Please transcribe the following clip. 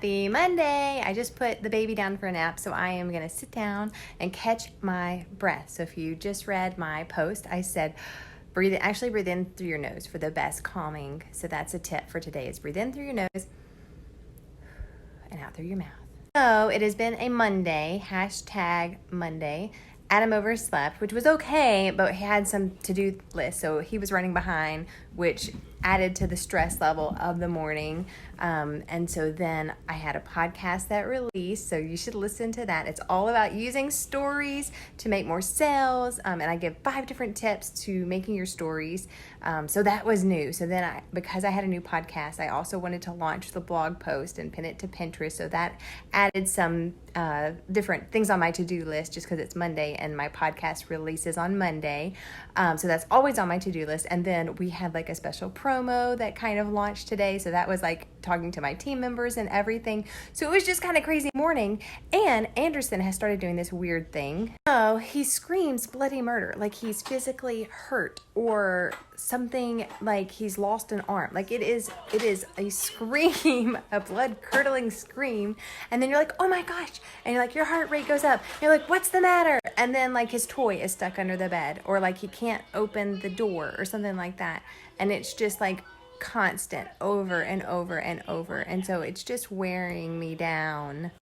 Happy Monday! I just put the baby down for a nap, so I am going to sit down and catch my breath. So if you just read my post, I said breathe in through your nose for the best calming. So that's a tip for today is breathe in through your nose and out through your mouth. So it has been a Monday, hashtag Monday. Adam overslept, which was okay, but he had some to-do list, so he was running behind, which added to the stress level of the morning. And so then I had a podcast that released, so you should listen to that. It's all about using stories to make more sales, and I give 5 different tips to making your stories. So that was new. So then because I had a new podcast, I also wanted to launch the blog post and pin it to Pinterest, so that added some different things on my to-do list just because it's Monday and my podcast releases on Monday. So that's always on my to-do list. And then we had like a special promo that kind of launched today. So that was like talking to my team members and everything. So it was just kind of crazy morning. And Anderson has started doing this weird thing. So he screams bloody murder, like he's physically hurt or something, like he's lost an arm. Like it is a scream, a blood curdling scream. And then you're like, oh my gosh. And you're like, your heart rate goes up. And you're like, what's the matter? And then like his toy is stuck under the bed, or like he can't open the door or something like that. And it's just like constant over and over and over. And so it's just wearing me down.